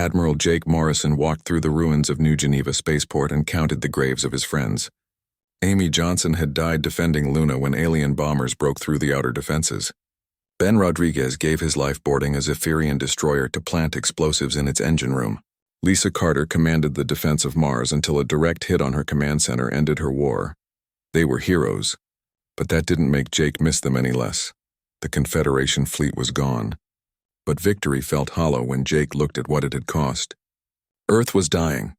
Admiral Jake Morrison walked through the ruins of New Geneva Spaceport and counted the graves of his friends. Amy Johnson had died defending Luna when alien bombers broke through the outer defenses. Ben Rodriguez gave his life boarding a Zephyrian destroyer to plant explosives in its engine room. Lisa Carter commanded the defense of Mars until a direct hit on her command center ended her war. They were heroes, but that didn't make Jake miss them any less. The Confederation fleet was gone. But victory felt hollow when Jake looked at what it had cost. Earth was dying.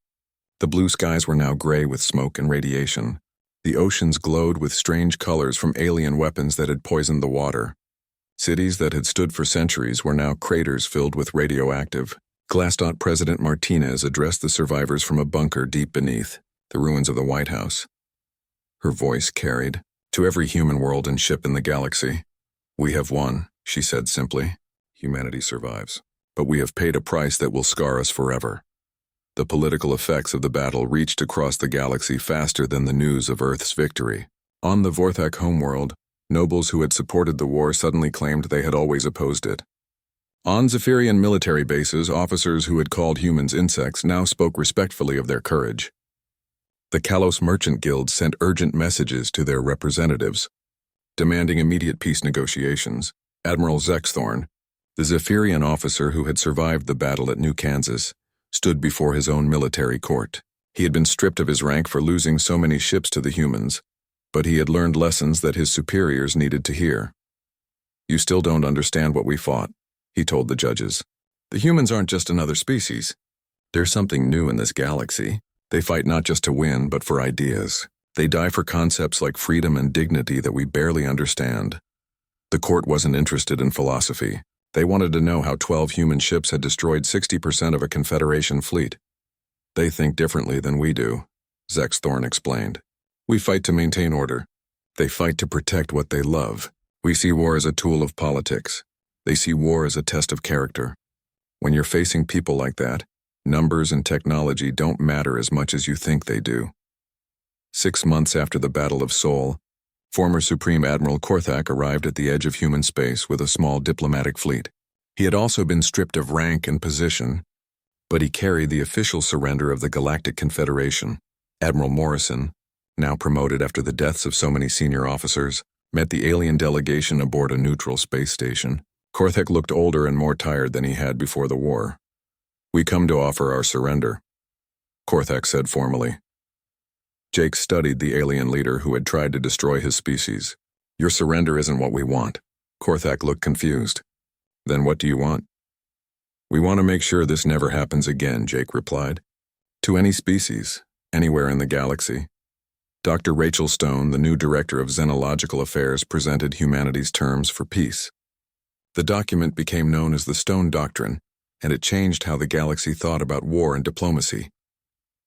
The blue skies were now gray with smoke and radiation. The oceans glowed with strange colors from alien weapons that had poisoned the water. Cities that had stood for centuries were now craters filled with radioactive. Glassdot President Martinez addressed the survivors from a bunker deep beneath the ruins of the White House. Her voice carried, "To every human world and ship in the galaxy, we have won," she said simply. "Humanity survives, but we have paid a price that will scar us forever." The political effects of the battle reached across the galaxy faster than the news of Earth's victory. On the Vorthak homeworld, nobles who had supported the war suddenly claimed they had always opposed it. On Zephyrian military bases, officers who had called humans insects now spoke respectfully of their courage. The Kalos Merchant Guild sent urgent messages to their representatives, demanding immediate peace negotiations. Admiral Zexthorn, the Zephyrian officer who had survived the battle at New Kansas, stood before his own military court. He had been stripped of his rank for losing so many ships to the humans, but he had learned lessons that his superiors needed to hear. "You still don't understand what we fought," he told the judges. "The humans aren't just another species. There's something new in this galaxy. They fight not just to win, but for ideas. They die for concepts like freedom and dignity that we barely understand." The court wasn't interested in philosophy. They wanted to know how 12 human ships had destroyed 60% of a Confederation fleet. "They think differently than we do," Zexthorn explained. "We fight to maintain order. They fight to protect what they love. We see war as a tool of politics. They see war as a test of character. When you're facing people like that, numbers and technology don't matter as much as you think they do." 6 months after the Battle of Seoul, former Supreme Admiral Korthak arrived at the edge of human space with a small diplomatic fleet. He had also been stripped of rank and position, but he carried the official surrender of the Galactic Confederation. Admiral Morrison, now promoted after the deaths of so many senior officers, met the alien delegation aboard a neutral space station. Korthak looked older and more tired than he had before the war. "We come to offer our surrender," Korthak said formally. Jake studied the alien leader who had tried to destroy his species. "Your surrender isn't what we want." Korthak looked confused. "Then what do you want?" "We want to make sure this never happens again," Jake replied. "To any species, anywhere in the galaxy." Dr. Rachel Stone, the new director of Xenological Affairs, presented humanity's terms for peace. The document became known as the Stone Doctrine, and it changed how the galaxy thought about war and diplomacy.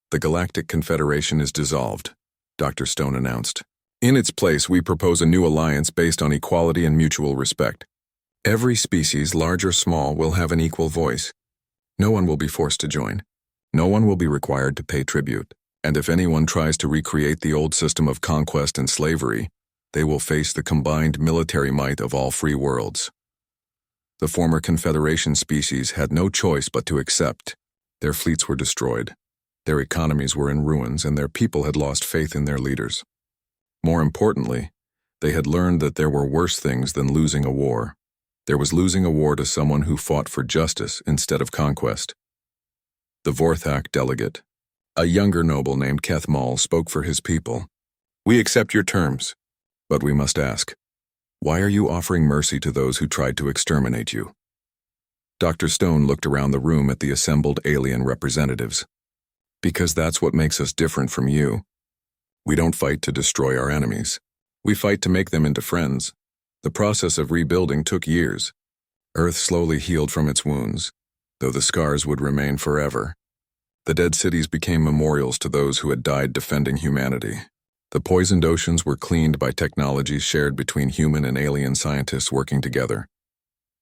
"The Galactic Confederation is dissolved," Dr. Stone announced. "In its place, we propose a new alliance based on equality and mutual respect. Every species, large or small, will have an equal voice. No one will be forced to join. No one will be required to pay tribute. And if anyone tries to recreate the old system of conquest and slavery, they will face the combined military might of all free worlds." The former Confederation species had no choice but to accept. Their fleets were destroyed. Their economies were in ruins, and their people had lost faith in their leaders. More importantly, they had learned that there were worse things than losing a war. There was losing a war to someone who fought for justice instead of conquest. The Vorthak delegate, a younger noble named Keth Maul, spoke for his people. "We accept your terms, but we must ask, why are you offering mercy to those who tried to exterminate you?" Dr. Stone looked around the room at the assembled alien representatives. "Because that's what makes us different from you. We don't fight to destroy our enemies. We fight to make them into friends." The process of rebuilding took years. Earth slowly healed from its wounds, though the scars would remain forever. The dead cities became memorials to those who had died defending humanity. The poisoned oceans were cleaned by technologies shared between human and alien scientists working together.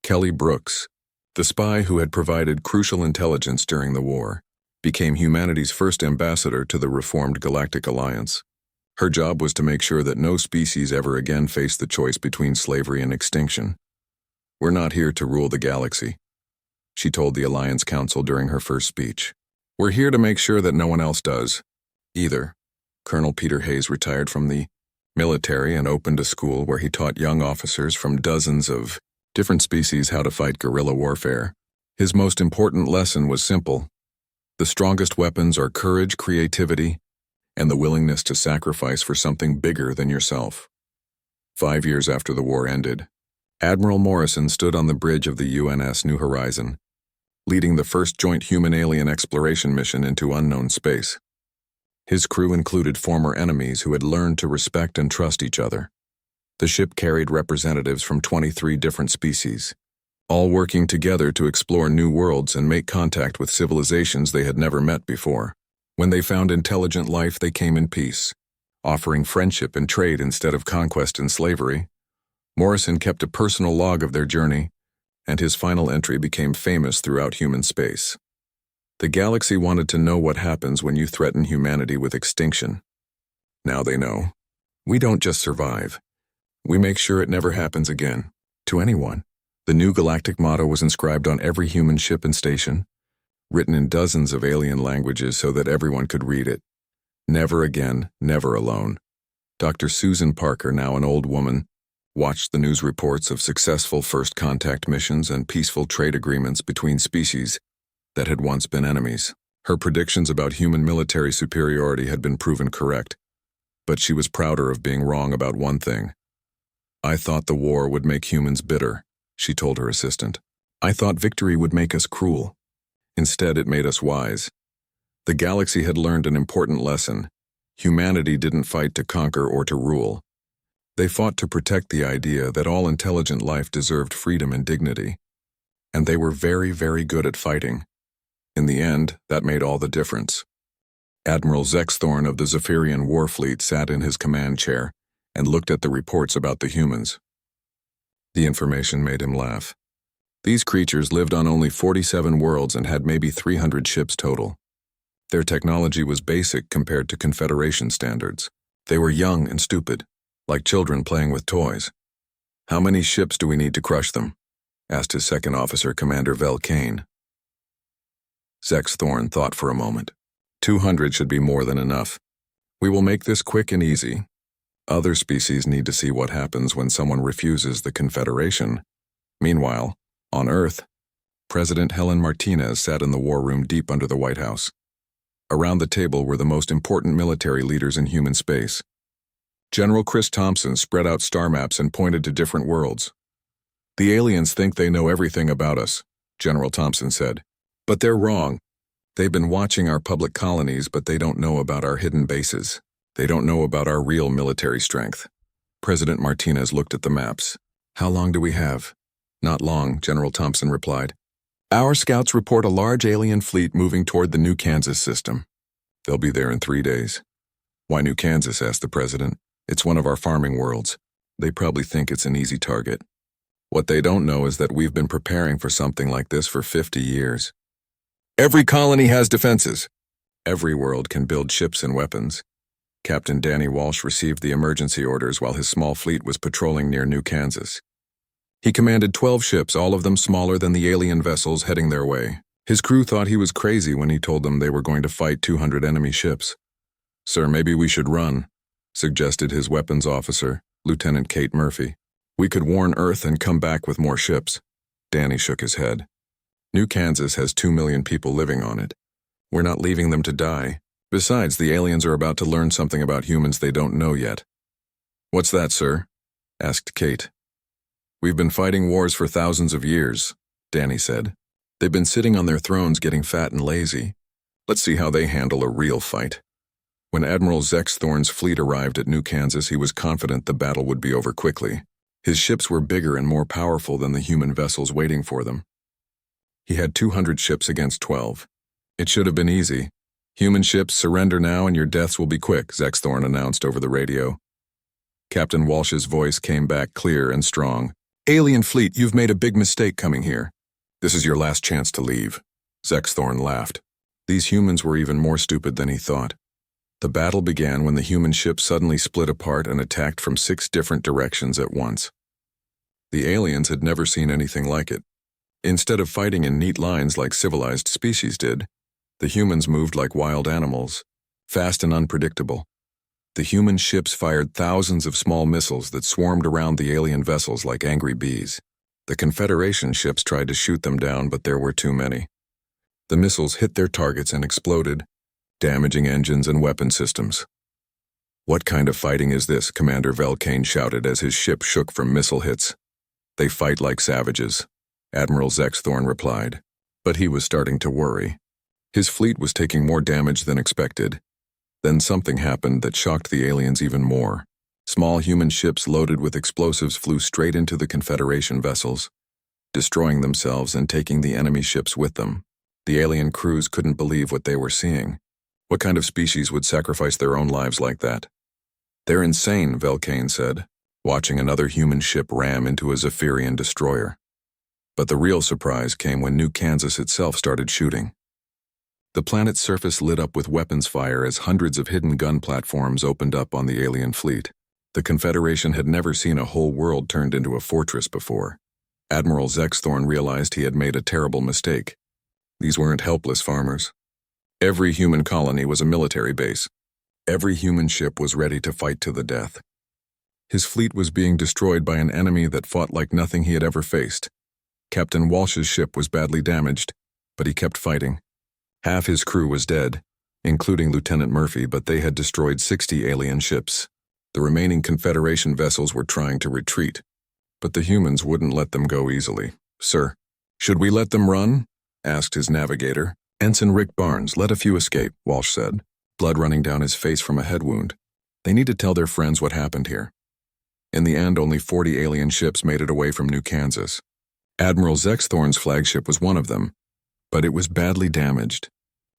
Kelly Brooks, the spy who had provided crucial intelligence during the war, became humanity's first ambassador to the reformed Galactic Alliance. Her job was to make sure that no species ever again faced the choice between slavery and extinction. "We're not here to rule the galaxy. she told the Alliance Council during her first speech. "We're here to make sure that no one else does, either." Colonel Peter Hayes retired from the military and opened a school where he taught young officers from dozens of different species how to fight guerrilla warfare. His most important lesson was simple. The strongest weapons are courage, creativity, and the willingness to sacrifice for something bigger than yourself. 5 years after the war ended, Admiral Morrison stood on the bridge of the UNS New Horizon, leading the first joint human-alien exploration mission into unknown space. His crew included former enemies who had learned to respect and trust each other. The ship carried representatives from 23 different species, all working together to explore new worlds and make contact with civilizations they had never met before. When they found intelligent life, they came in peace, offering friendship and trade instead of conquest and slavery. Morrison kept a personal log of their journey, and his final entry became famous throughout human space. The galaxy wanted to know what happens when you threaten humanity with extinction. Now they know. We don't just survive. We make sure it never happens again, to anyone. The new galactic motto was inscribed on every human ship and station, written in dozens of alien languages so that everyone could read it. Never again, never alone. Dr. Susan Parker, now an old woman, watched the news reports of successful first contact missions and peaceful trade agreements between species that had once been enemies. Her predictions about human military superiority had been proven correct, but she was prouder of being wrong about one thing. "I thought the war would make humans bitter," she told her assistant. "I thought victory would make us cruel. Instead, it made us wise." The galaxy had learned an important lesson. Humanity didn't fight to conquer or to rule. They fought to protect the idea that all intelligent life deserved freedom and dignity. And they were very, very good at fighting. In the end, that made all the difference. Admiral Zexthorn of the Zephyrian War Fleet sat in his command chair and looked at the reports about the humans. The information made him laugh. These creatures lived on only 47 worlds and had maybe 300 ships total. Their technology was basic compared to Confederation standards. They were young and stupid, like children playing with toys. "How many ships do we need to crush them?" asked his second officer, Commander Vel Kane. Zexthorn thought for a moment. 200 should be more than enough. We will make this quick and easy. Other species need to see what happens when someone refuses the Confederation. Meanwhile, on Earth, President Helen Martinez sat in the war room deep under the White House. Around the table were the most important military leaders in human space. General Chris Thompson spread out star maps and pointed to different worlds. "The aliens think they know everything about us," General Thompson said. "But they're wrong. They've been watching our public colonies, but they don't know about our hidden bases. They don't know about our real military strength." President Martinez looked at the maps. "How long do we have?" "Not long," General Thompson replied. "Our scouts report a large alien fleet moving toward the New Kansas system. They'll be there in 3 days." "Why New Kansas?" asked the president. "It's one of our farming worlds. They probably think it's an easy target. What they don't know is that we've been preparing for something like this for 50 years. Every colony has defenses. Every world can build ships and weapons." Captain Danny Walsh received the emergency orders while his small fleet was patrolling near New Kansas. He commanded 12 ships, all of them smaller than the alien vessels heading their way. His crew thought he was crazy when he told them they were going to fight 200 enemy ships. "Sir, maybe we should run," suggested his weapons officer, Lieutenant Kate Murphy. "We could warn Earth and come back with more ships." Danny shook his head. "New Kansas has 2 million people living on it. We're not leaving them to die. Besides, the aliens are about to learn something about humans they don't know yet." "What's that, sir?" asked Kate. "We've been fighting wars for thousands of years," Danny said. "They've been sitting on their thrones getting fat and lazy. Let's see how they handle a real fight." When Admiral Zexthorn's fleet arrived at New Kansas, he was confident the battle would be over quickly. His ships were bigger and more powerful than the human vessels waiting for them. He had 200 ships against 12. "It should have been easy. Human ships, surrender now and your deaths will be quick," Zexthorn announced over the radio. Captain Walsh's voice came back clear and strong. "Alien fleet, you've made a big mistake coming here. This is your last chance to leave." Zexthorn laughed. These humans were even more stupid than he thought. The battle began when the human ship suddenly split apart and attacked from 6 different directions at once. The aliens had never seen anything like it. Instead of fighting in neat lines like civilized species did, the humans moved like wild animals, fast and unpredictable. The human ships fired thousands of small missiles that swarmed around the alien vessels like angry bees. The Confederation ships tried to shoot them down, but there were too many. The missiles hit their targets and exploded, damaging engines and weapon systems. "What kind of fighting is this?" Commander Velcane shouted as his ship shook from missile hits. "They fight like savages," Admiral Zexthorn replied, but he was starting to worry. His fleet was taking more damage than expected. Then something happened that shocked the aliens even more. Small human ships loaded with explosives flew straight into the Confederation vessels, destroying themselves and taking the enemy ships with them. The alien crews couldn't believe what they were seeing. What kind of species would sacrifice their own lives like that? "They're insane," Velcane said, watching another human ship ram into a Zephyrian destroyer. But the real surprise came when New Kansas itself started shooting. The planet's surface lit up with weapons fire as hundreds of hidden gun platforms opened up on the alien fleet. The Confederation had never seen a whole world turned into a fortress before. Admiral Zexthorn realized he had made a terrible mistake. These weren't helpless farmers. Every human colony was a military base. Every human ship was ready to fight to the death. His fleet was being destroyed by an enemy that fought like nothing he had ever faced. Captain Walsh's ship was badly damaged, but he kept fighting. Half his crew was dead, including Lieutenant Murphy, but they had destroyed 60 alien ships. The remaining Confederation vessels were trying to retreat, but the humans wouldn't let them go easily. "Sir, should we let them run?" asked his navigator. "Ensign Rick Barnes, let a few escape," Walsh said, blood running down his face from a head wound. "They need to tell their friends what happened here." In the end, only 40 alien ships made it away from New Kansas. Admiral Zexthorn's flagship was one of them, but it was badly damaged.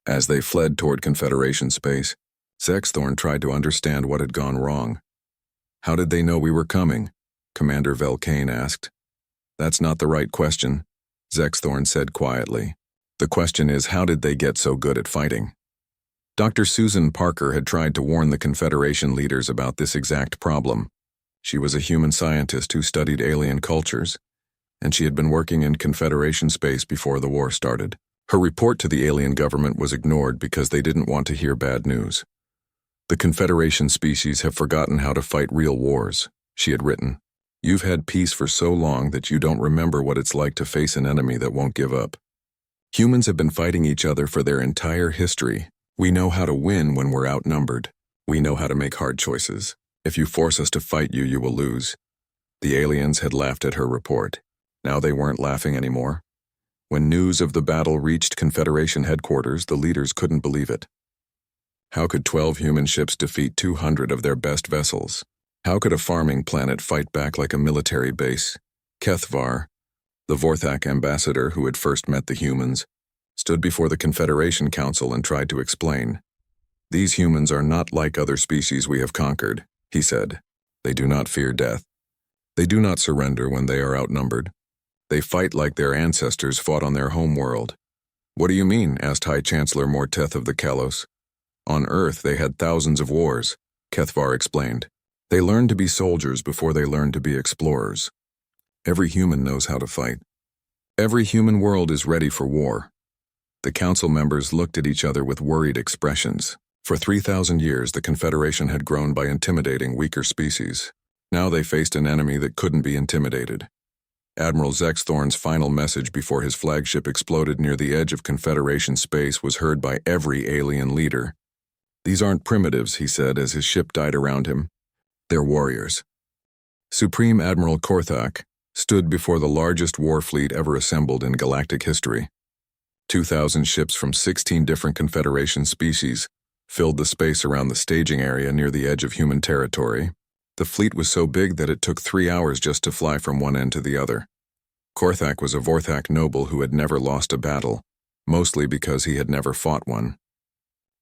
As they fled toward Confederation space, Zexthorn tried to understand what had gone wrong. "How did they know we were coming?" Commander Velcane asked. "That's not the right question," Zexthorn said quietly. "The question is, how did they get so good at fighting?" Dr. Susan Parker had tried to warn the Confederation leaders about this exact problem. She was a human scientist who studied alien cultures, and she had been working in Confederation space before the war started. Her report to the alien government was ignored because they didn't want to hear bad news. "The Confederation species have forgotten how to fight real wars," she had written. "You've had peace for so long that you don't remember what it's like to face an enemy that won't give up. Humans have been fighting each other for their entire history. We know how to win when we're outnumbered. We know how to make hard choices. If you force us to fight you, you will lose." The aliens had laughed at her report. Now they weren't laughing anymore. When news of the battle reached Confederation headquarters, the leaders couldn't believe it. How could 12 human ships defeat 200 of their best vessels? How could a farming planet fight back like a military base? Kethvar, the Vorthak ambassador who had first met the humans, stood before the Confederation Council and tried to explain. "These humans are not like other species we have conquered," he said. "They do not fear death. They do not surrender when they are outnumbered. They fight like their ancestors fought on their home world." "What do you mean?" asked High Chancellor Morteth of the Kalos. "On Earth they had thousands of wars," Kethvar explained. "They learned to be soldiers before they learned to be explorers. Every human knows how to fight. Every human world is ready for war." The council members looked at each other with worried expressions. For 3,000 years, the Confederation had grown by intimidating weaker species. Now they faced an enemy that couldn't be intimidated. Admiral Zexthorn's final message before his flagship exploded near the edge of Confederation space was heard by every alien leader. "These aren't primitives," he said as his ship died around him. "They're warriors." Supreme Admiral Korthak stood before the largest war fleet ever assembled in galactic history. 2,000 ships from 16 different Confederation species filled the space around the staging area near the edge of human territory. The fleet was so big that it took 3 hours just to fly from one end to the other. Korthak was a Vorthak noble who had never lost a battle, mostly because he had never fought one.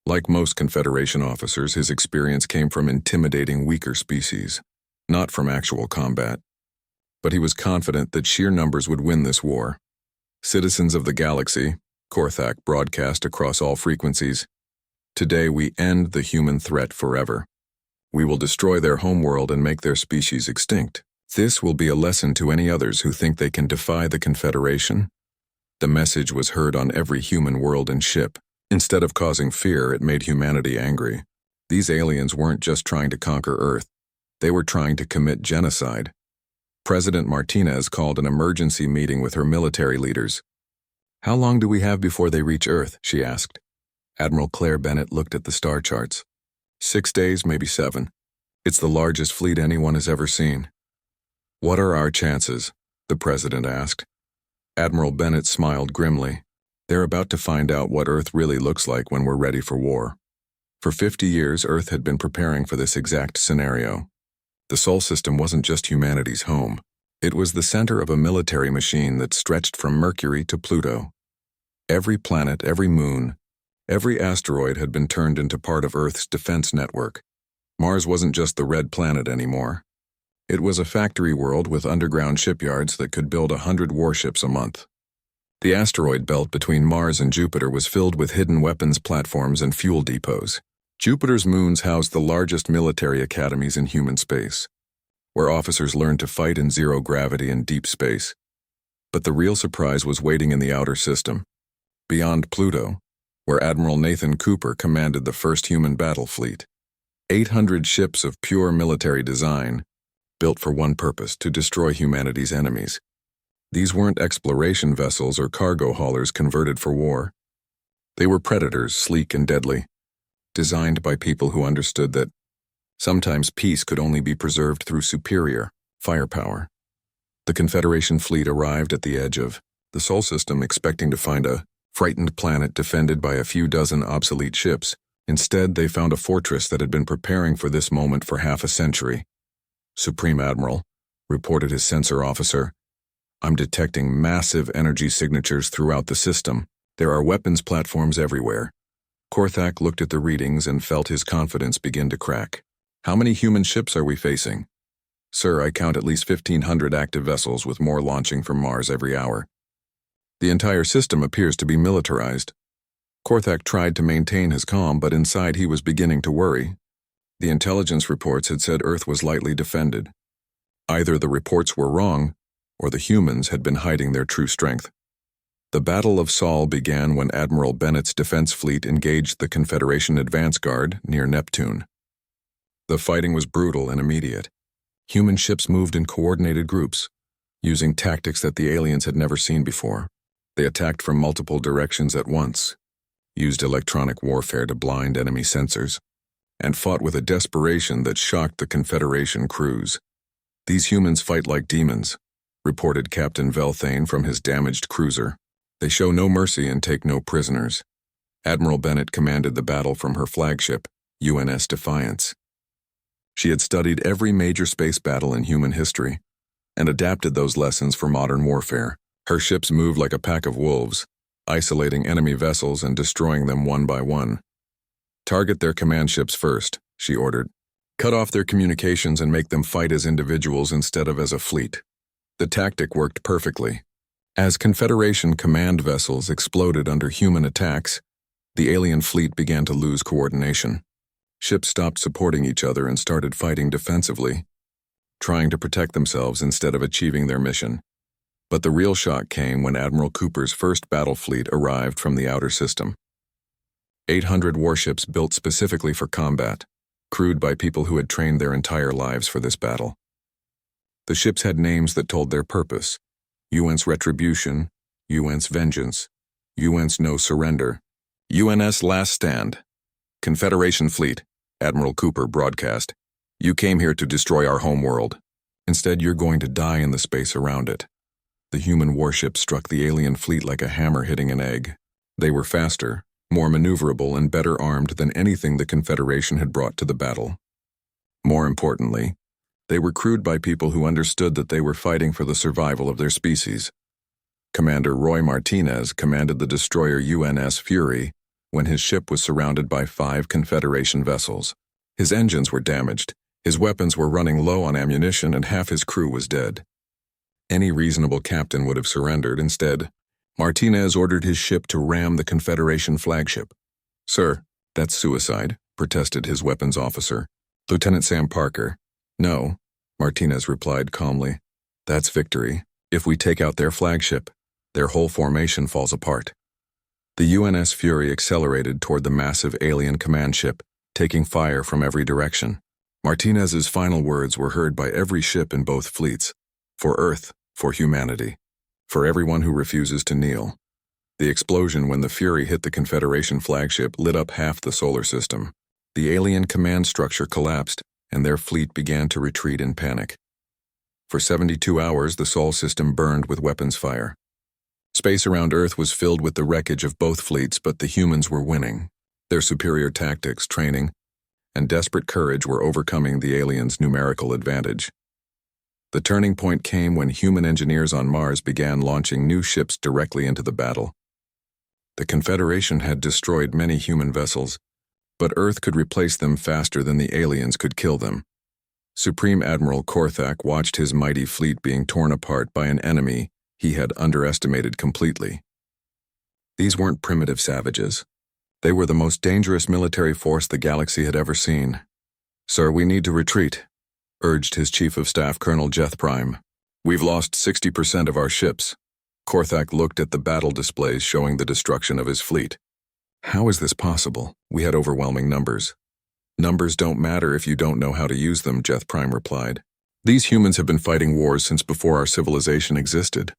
Like most Confederation officers, his experience came from intimidating weaker species, not from actual combat. But he was confident that sheer numbers would win this war. "Citizens of the galaxy," Korthak broadcast across all frequencies, "today we end the human threat forever. We will destroy their homeworld and make their species extinct. This will be a lesson to any others who think they can defy the Confederation The message was heard on every human world and ship. Instead of causing fear, it made humanity angry. These aliens weren't just trying to conquer Earth. They were trying to commit genocide. President Martinez called an emergency meeting with her military leaders. "How long do we have before they reach Earth?" she asked. Admiral Claire Bennett looked at the star charts. 6 days, maybe 7. It's the largest fleet anyone has ever seen. "What are our chances?" the president asked. Admiral Bennett smiled grimly. "They're about to find out what Earth really looks like when we're ready for war." For 50 years, Earth had been preparing for this exact scenario. The Sol system wasn't just humanity's home. It was the center of a military machine that stretched from Mercury to Pluto. Every planet, every moon, every asteroid had been turned into part of Earth's defense network. Mars wasn't just the red planet anymore. It was a factory world with underground shipyards that could build 100 warships a month. The asteroid belt between Mars and Jupiter was filled with hidden weapons platforms and fuel depots. Jupiter's moons housed the largest military academies in human space, where officers learned to fight in zero gravity and deep space. But the real surprise was waiting in the outer system, beyond Pluto, where Admiral Nathan Cooper commanded the first human battle fleet. 800 ships of pure military design, built for one purpose: to destroy humanity's enemies. These weren't exploration vessels or cargo haulers converted for war. They were predators, sleek and deadly, designed by people who understood that sometimes peace could only be preserved through superior firepower. The Confederation fleet arrived at the edge of the Sol system, expecting to find a frightened planet defended by a few dozen obsolete ships. Instead, they found a fortress that had been preparing for this moment for half a century. "Supreme Admiral," reported his sensor officer, "I'm detecting massive energy signatures throughout the system. There are weapons platforms everywhere." Korthak looked at the readings and felt his confidence begin to crack. "How many human ships are we facing?" "Sir, I count at least 1,500 active vessels, with more launching from Mars every hour. The entire system appears to be militarized." Korthak tried to maintain his calm, but inside he was beginning to worry. The intelligence reports had said Earth was lightly defended. Either the reports were wrong, or the humans had been hiding their true strength. The Battle of Sol began when Admiral Bennett's defense fleet engaged the Confederation advance guard near Neptune. The fighting was brutal and immediate. Human ships moved in coordinated groups, using tactics that the aliens had never seen before. They attacked from multiple directions at once, used electronic warfare to blind enemy sensors, and fought with a desperation that shocked the Confederation crews. "These humans fight like demons," reported Captain Velthane from his damaged cruiser. "They show no mercy and take no prisoners." Admiral Bennett commanded the battle from her flagship, UNS Defiance. She had studied every major space battle in human history and adapted those lessons for modern warfare. Her ships moved like a pack of wolves, isolating enemy vessels and destroying them one by one. "Target their command ships first," she ordered. "Cut off their communications and make them fight as individuals instead of as a fleet." The tactic worked perfectly. As Confederation command vessels exploded under human attacks, the alien fleet began to lose coordination. Ships stopped supporting each other and started fighting defensively, trying to protect themselves instead of achieving their mission. But the real shock came when Admiral Cooper's first battle fleet arrived from the outer system. 800 warships built specifically for combat, crewed by people who had trained their entire lives for this battle. The ships had names that told their purpose: UNS Retribution, UNS Vengeance, UNS No Surrender, UNS Last Stand. "Confederation Fleet," Admiral Cooper broadcast, "you came here to destroy our home world. Instead, you're going to die in the space around it." The human warships struck the alien fleet like a hammer hitting an egg. They were faster, more maneuverable, and better armed than anything the Confederation had brought to the battle. More importantly, they were crewed by people who understood that they were fighting for the survival of their species. Commander Roy Martinez commanded the destroyer UNS Fury when his ship was surrounded by 5 Confederation vessels. His engines were damaged, his weapons were running low on ammunition, and half his crew was dead. Any reasonable captain would have surrendered. Instead, Martinez ordered his ship to ram the Confederation flagship. "Sir, that's suicide," protested his weapons officer, Lieutenant Sam Parker. "No," Martinez replied calmly. "That's victory. If we take out their flagship, Their whole formation falls apart. The UNS Fury accelerated toward the massive alien command ship, taking fire from every direction. Martinez's final words were heard by every ship in both fleets. For Earth, for humanity, for everyone who refuses to kneel. The explosion when the Fury hit the Confederation flagship lit up half the solar system. The alien command structure collapsed, and their fleet began to retreat in panic. For 72 hours, the Sol system burned with weapons fire. Space around Earth was filled with the wreckage of both fleets, but the humans were winning. Their superior tactics, training, and desperate courage were overcoming the aliens' numerical advantage. The turning point came when human engineers on Mars began launching new ships directly into the battle. The Confederation had destroyed many human vessels, but Earth could replace them faster than the aliens could kill them. Supreme Admiral Korthak watched his mighty fleet being torn apart by an enemy he had underestimated completely. These weren't primitive savages. They were the most dangerous military force the galaxy had ever seen. "Sir, we need to retreat," urged his Chief of Staff, Colonel Jeth Prime. "We've lost 60% of our ships." Korthak looked at the battle displays showing the destruction of his fleet. "How is this possible? We had overwhelming numbers." "Numbers don't matter if you don't know how to use them," Jeth Prime replied. "These humans have been fighting wars since before our civilization existed.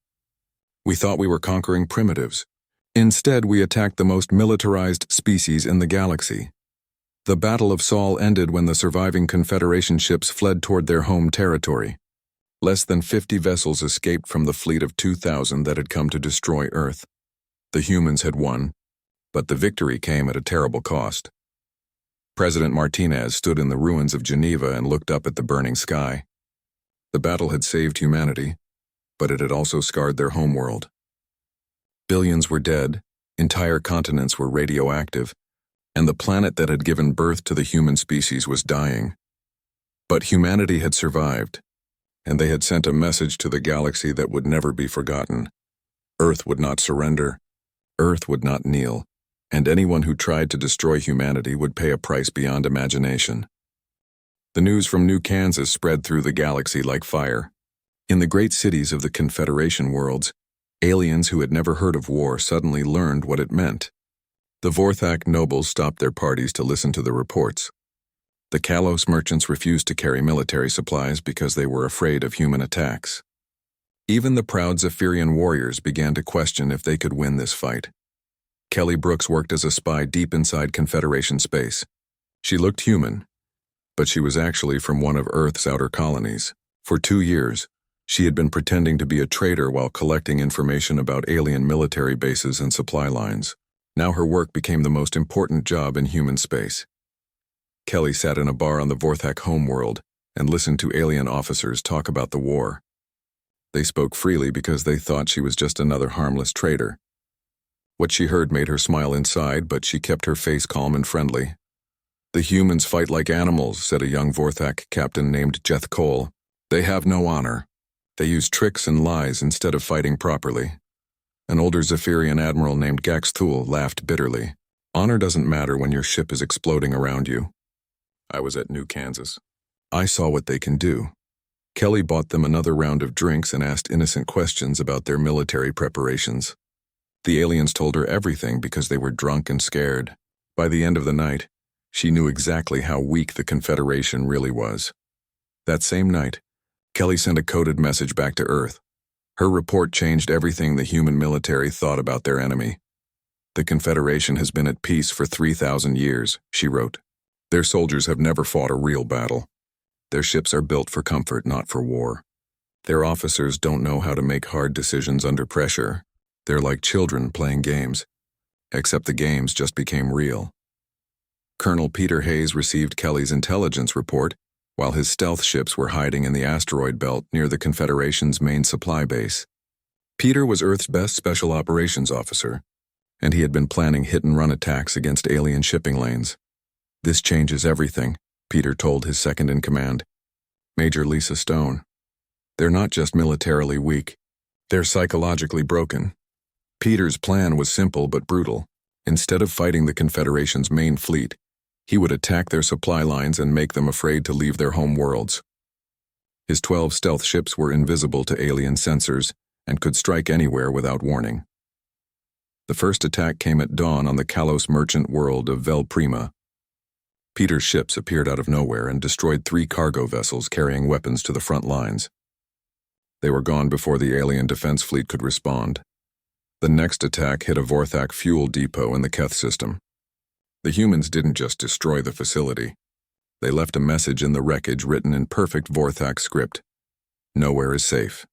We thought we were conquering primitives. Instead, we attacked the most militarized species in the galaxy. The Battle of Sol ended when the surviving Confederation ships fled toward their home territory. Less than 50 vessels escaped from the fleet of 2,000 that had come to destroy Earth. The humans had won, but the victory came at a terrible cost." President Martinez stood in the ruins of Geneva and looked up at the burning sky. The battle had saved humanity, but it had also scarred their homeworld. Billions were dead, entire continents were radioactive, and the planet that had given birth to the human species was dying. But humanity had survived, and they had sent a message to the galaxy that would never be forgotten. Earth would not surrender, Earth would not kneel, and anyone who tried to destroy humanity would pay a price beyond imagination. The news from New Kansas spread through the galaxy like fire. In the great cities of the Confederation worlds, aliens who had never heard of war suddenly learned what it meant. The Vorthak nobles stopped their parties to listen to the reports. The Kalos merchants refused to carry military supplies because they were afraid of human attacks. Even the proud Zephyrian warriors began to question if they could win this fight. Kelly Brooks worked as a spy deep inside Confederation space. She looked human, but she was actually from one of Earth's outer colonies. For 2 years, she had been pretending to be a traitor while collecting information about alien military bases and supply lines. Now her work became the most important job in human space. Kelly sat in a bar on the Vorthak homeworld and listened to alien officers talk about the war. They spoke freely because they thought she was just another harmless traitor. What she heard made her smile inside, but she kept her face calm and friendly. "The humans fight like animals," said a young Vorthak captain named Jeth Cole. "They have no honor. They use tricks and lies instead of fighting properly." An older Zephyrian admiral named Gax Thul laughed bitterly. "Honor doesn't matter when your ship is exploding around you." I was at New Kansas. I saw what they can do. Kelly bought them another round of drinks and asked innocent questions about their military preparations. The aliens told her everything because they were drunk and scared. By the end of the night, she knew exactly how weak the Confederation really was. That same night, Kelly sent a coded message back to Earth. Her report changed everything the human military thought about their enemy. "The Confederation has been at peace for 3,000 years, she wrote. "Their soldiers have never fought a real battle. Their ships are built for comfort, not for war. Their officers don't know how to make hard decisions under pressure. They're like children playing games, except the games just became real." Colonel Peter Hayes received Kelly's intelligence report while his stealth ships were hiding in the asteroid belt near the Confederation's main supply base. Peter was Earth's best special operations officer, and he had been planning hit-and-run attacks against alien shipping lanes. "This changes everything," Peter told his second-in-command, Major Lisa Stone. "They're not just militarily weak, they're psychologically broken." Peter's plan was simple but brutal. Instead of fighting the Confederation's main fleet, he would attack their supply lines and make them afraid to leave their home worlds. His 12 stealth ships were invisible to alien sensors, and could strike anywhere without warning. The first attack came at dawn on the Kalos merchant world of Vel Prima. Peter's ships appeared out of nowhere and destroyed 3 cargo vessels carrying weapons to the front lines. They were gone before the alien defense fleet could respond. The next attack hit a Vorthak fuel depot in the Keth system. The humans didn't just destroy the facility. They left a message in the wreckage written in perfect Vorthak script. Nowhere is safe.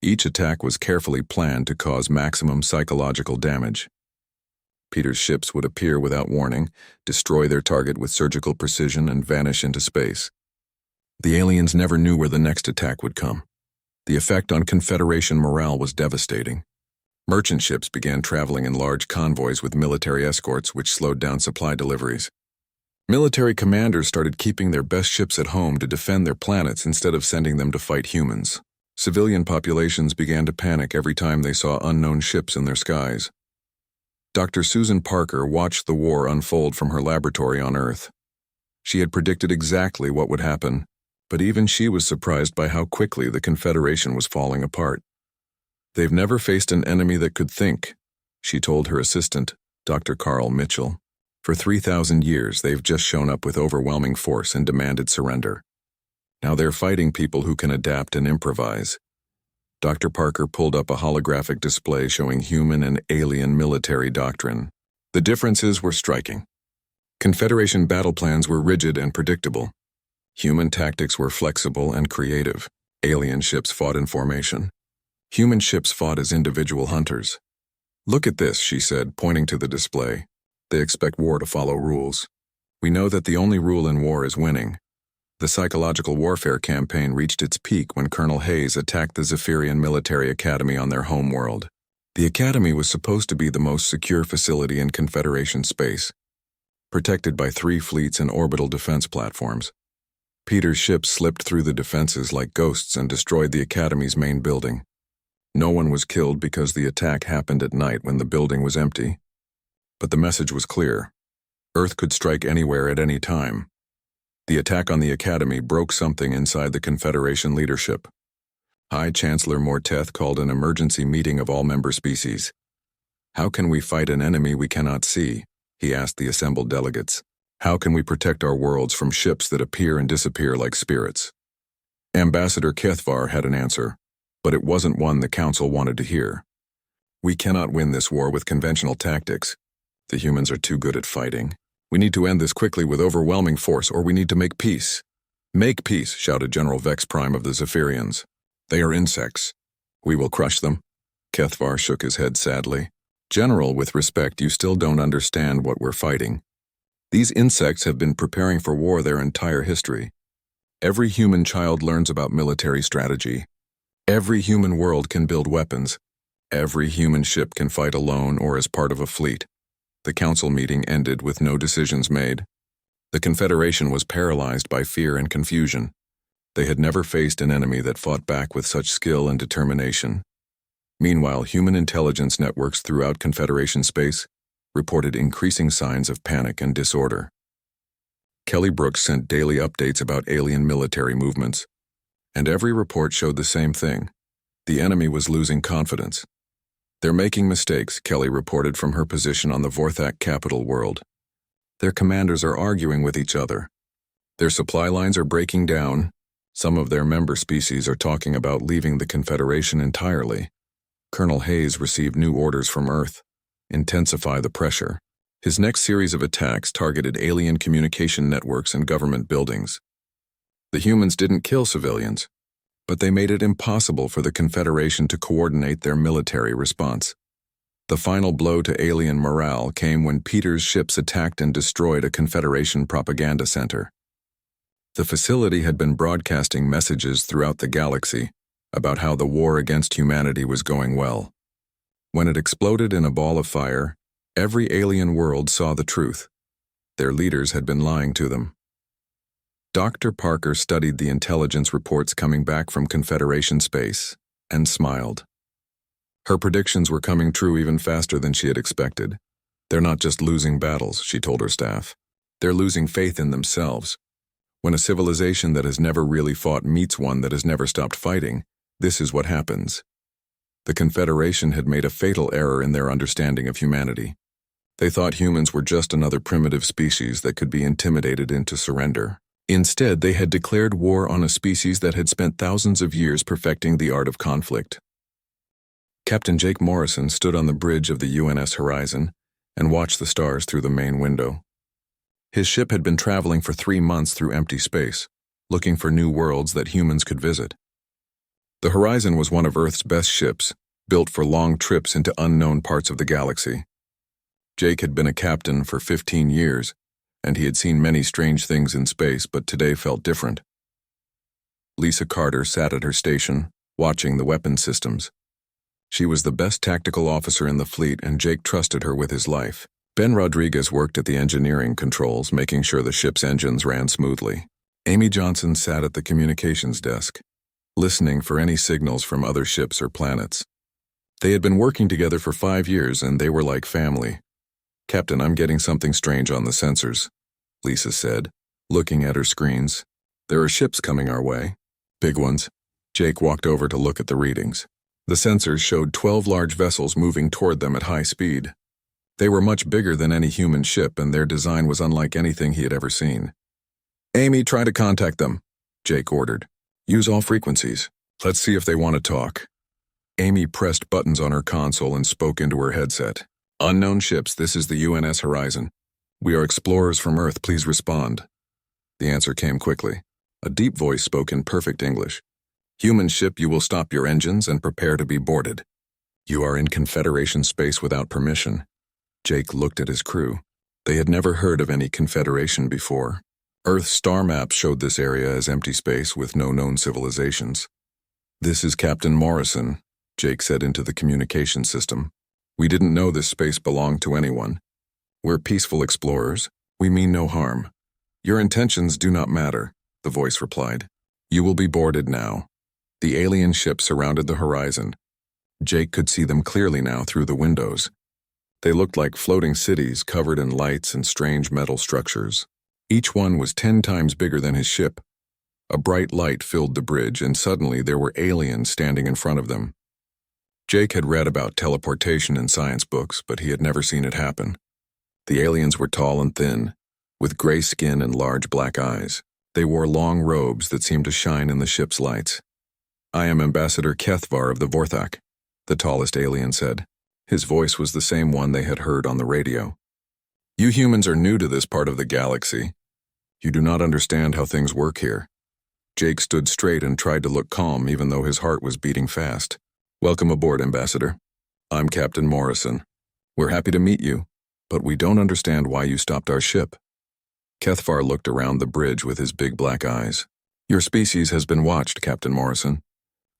Each attack was carefully planned to cause maximum psychological damage. Peter's ships would appear without warning, destroy their target with surgical precision, and vanish into space. The aliens never knew where the next attack would come. The effect on Confederation morale was devastating. Merchant ships began traveling in large convoys with military escorts, which slowed down supply deliveries. Military commanders started keeping their best ships at home to defend their planets instead of sending them to fight humans. Civilian populations began to panic every time they saw unknown ships in their skies. Dr. Susan Parker watched the war unfold from her laboratory on Earth. She had predicted exactly what would happen, but even she was surprised by how quickly the Confederation was falling apart. "They've never faced an enemy that could think," she told her assistant, Dr. Carl Mitchell. "For 3,000 years, they've just shown up with overwhelming force and demanded surrender. Now they're fighting people who can adapt and improvise." Dr. Parker pulled up a holographic display showing human and alien military doctrine. The differences were striking. Confederation battle plans were rigid and predictable. Human tactics were flexible and creative. Alien ships fought in formation. Human ships fought as individual hunters. "Look at this," she said, pointing to the display. "They expect war to follow rules. We know that the only rule in war is winning." The psychological warfare campaign reached its peak when Colonel Hayes attacked the Zephyrian Military Academy on their home world. The academy was supposed to be the most secure facility in Confederation space, protected by 3 fleets and orbital defense platforms. Peter's ships slipped through the defenses like ghosts and destroyed the academy's main building. No one was killed because the attack happened at night when the building was empty. But the message was clear. Earth could strike anywhere at any time. The attack on the Academy broke something inside the Confederation leadership. High Chancellor Morteth called an emergency meeting of all member species. "How can we fight an enemy we cannot see?" he asked the assembled delegates. "How can we protect our worlds from ships that appear and disappear like spirits?" Ambassador Kethvar had an answer, but it wasn't one the Council wanted to hear. "We cannot win this war with conventional tactics. The humans are too good at fighting. We need to end this quickly with overwhelming force, or we need to make peace." "Make peace," shouted General Vex Prime of the Zephyrians. "They are insects. We will crush them." Kethvar shook his head sadly. "General, with respect, you still don't understand what we're fighting. These insects have been preparing for war their entire history. Every human child learns about military strategy. Every human world can build weapons. Every human ship can fight alone or as part of a fleet." The council meeting ended with no decisions made. The Confederation was paralyzed by fear and confusion. They had never faced an enemy that fought back with such skill and determination. Meanwhile, human intelligence networks throughout Confederation space reported increasing signs of panic and disorder. Kelly Brooks sent daily updates about alien military movements, and every report showed the same thing. The enemy was losing confidence. "They're making mistakes," Kelly reported from her position on the Vorthak capital world. "Their commanders are arguing with each other. Their supply lines are breaking down. Some of their member species are talking about leaving the Confederation entirely." Colonel Hayes received new orders from Earth. Intensify the pressure. His next series of attacks targeted alien communication networks and government buildings. The humans didn't kill civilians, but they made it impossible for the Confederation to coordinate their military response. The final blow to alien morale came when Peter's ships attacked and destroyed a Confederation propaganda center. The facility had been broadcasting messages throughout the galaxy about how the war against humanity was going well. When it exploded in a ball of fire, every alien world saw the truth. Their leaders had been lying to them. Dr. Parker studied the intelligence reports coming back from Confederation space and smiled. Her predictions were coming true even faster than she had expected. "They're not just losing battles," she told her staff. "They're losing faith in themselves. When a civilization that has never really fought meets one that has never stopped fighting, this is what happens." The Confederation had made a fatal error in their understanding of humanity. They thought humans were just another primitive species that could be intimidated into surrender. Instead, they had declared war on a species that had spent thousands of years perfecting the art of conflict. Captain Jake Morrison stood on the bridge of the UNS Horizon and watched the stars through the main window. His ship had been traveling for 3 months through empty space, looking for new worlds that humans could visit. The Horizon was one of Earth's best ships, built for long trips into unknown parts of the galaxy. Jake had been a captain for 15 years, and he had seen many strange things in space, but today felt different. Lisa Carter sat at her station, watching the weapon systems. She was the best tactical officer in the fleet, and Jake trusted her with his life. Ben Rodriguez worked at the engineering controls, making sure the ship's engines ran smoothly. Amy Johnson sat at the communications desk, listening for any signals from other ships or planets. They had been working together for 5 years, and they were like family. "Captain, I'm getting something strange on the sensors," Lisa said, looking at her screens. "There are ships coming our way. Big ones." Jake walked over to look at the readings. The sensors showed 12 large vessels moving toward them at high speed. They were much bigger than any human ship, and their design was unlike anything he had ever seen. "Amy, try to contact them," Jake ordered. "Use all frequencies. Let's see if they want to talk." Amy pressed buttons on her console and spoke into her headset. "Unknown ships, this is the UNS Horizon. We are explorers from Earth, please respond." The answer came quickly. A deep voice spoke in perfect English. "Human ship, you will stop your engines and prepare to be boarded. You are in Confederation space without permission." Jake looked at his crew. They had never heard of any Confederation before. Earth's star maps showed this area as empty space with no known civilizations. "This is Captain Morrison," Jake said into the communication system. "We didn't know this space belonged to anyone. We're peaceful explorers. We mean no harm. Your intentions do not matter," the voice replied. "You will be boarded now." The alien ship surrounded the horizon. Jake could see them clearly now through the windows. They looked like floating cities covered in lights and strange metal structures. Each one was 10 times bigger than his ship. A bright light filled the bridge, and suddenly there were aliens standing in front of them. Jake had read about teleportation in science books, but he had never seen it happen. The aliens were tall and thin, with gray skin and large black eyes. They wore long robes that seemed to shine in the ship's lights. "I am Ambassador Kethvar of the Vorthak," the tallest alien said. His voice was the same one they had heard on the radio. "You humans are new to this part of the galaxy. You do not understand how things work here." Jake stood straight and tried to look calm, even though his heart was beating fast. "Welcome aboard, Ambassador. I'm Captain Morrison. We're happy to meet you, but we don't understand why you stopped our ship." Kethvar looked around the bridge with his big black eyes. "Your species has been watched, Captain Morrison.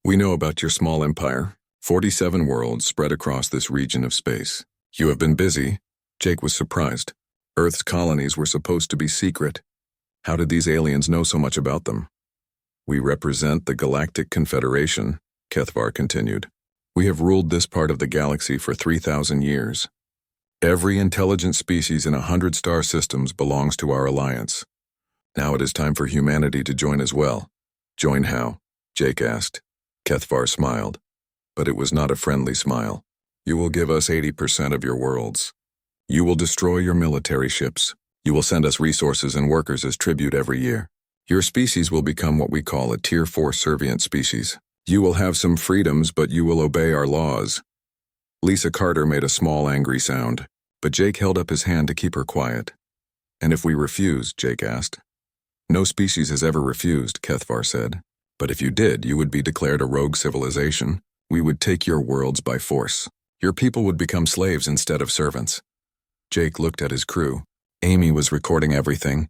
We know about your small empire, 47 worlds spread across this region of space. You have been busy." Jake was surprised. Earth's colonies were supposed to be secret. How did these aliens know so much about them? "We represent the Galactic Confederation," Kethvar continued. "We have ruled this part of the galaxy for 3,000 years. Every intelligent species in 100 star systems belongs to our alliance. Now it is time for humanity to join as well." "Join how?" Jake asked. Kethvar smiled, but it was not a friendly smile. "You will give us 80% of your worlds. You will destroy your military ships. You will send us resources and workers as tribute every year. Your species will become what we call a Tier 4 servient species. You will have some freedoms, but you will obey our laws." Lisa Carter made a small angry sound, but Jake held up his hand to keep her quiet. "And if we refuse?" Jake asked. "No species has ever refused," Kethvar said. "But if you did, you would be declared a rogue civilization. We would take your worlds by force. Your people would become slaves instead of servants." Jake looked at his crew. Amy was recording everything.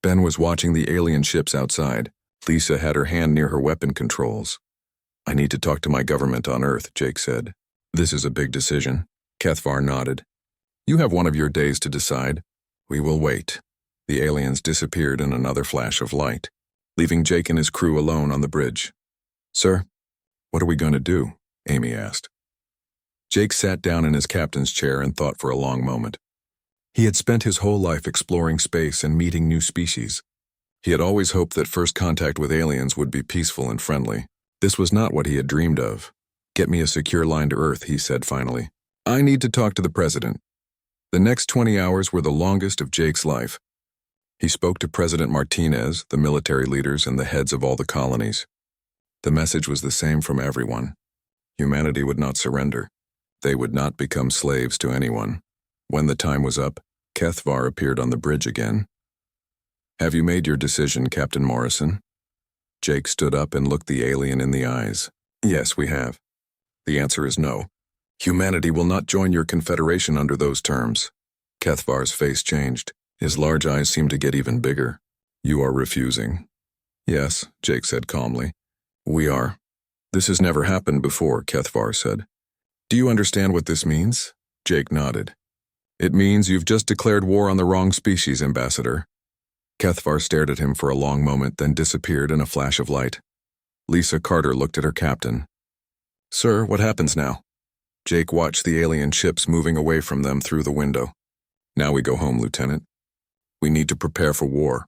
Ben was watching the alien ships outside. Lisa had her hand near her weapon controls. "I need to talk to my government on Earth," Jake said. "This is a big decision." Kethvar nodded. "You have one of your days to decide. We will wait." The aliens disappeared in another flash of light, leaving Jake and his crew alone on the bridge. "Sir, what are we going to do?" Amy asked. Jake sat down in his captain's chair and thought for a long moment. He had spent his whole life exploring space and meeting new species. He had always hoped that first contact with aliens would be peaceful and friendly. This was not what he had dreamed of. Get me a secure line to Earth, he said finally. I need to talk to the president. The next 20 hours were the longest of Jake's life. He spoke to President Martinez, the military leaders, and the heads of all the colonies. The message was the same from everyone. Humanity would not surrender. They would not become slaves to anyone. When the time was up, Kethvar appeared on the bridge again. Have you made your decision, Captain Morrison? Jake stood up and looked the alien in the eyes. Yes, we have. The answer is no. Humanity will not join your confederation under those terms. Kethvar's face changed. His large eyes seemed to get even bigger. You are refusing. Yes, Jake said calmly. We are. This has never happened before, Kethvar said. Do you understand what this means? Jake nodded. It means you've just declared war on the wrong species, Ambassador. Kethvar stared at him for a long moment, then disappeared in a flash of light. Lisa Carter looked at her captain. Sir, what happens now? Jake watched the alien ships moving away from them through the window. Now we go home, Lieutenant. We need to prepare for war.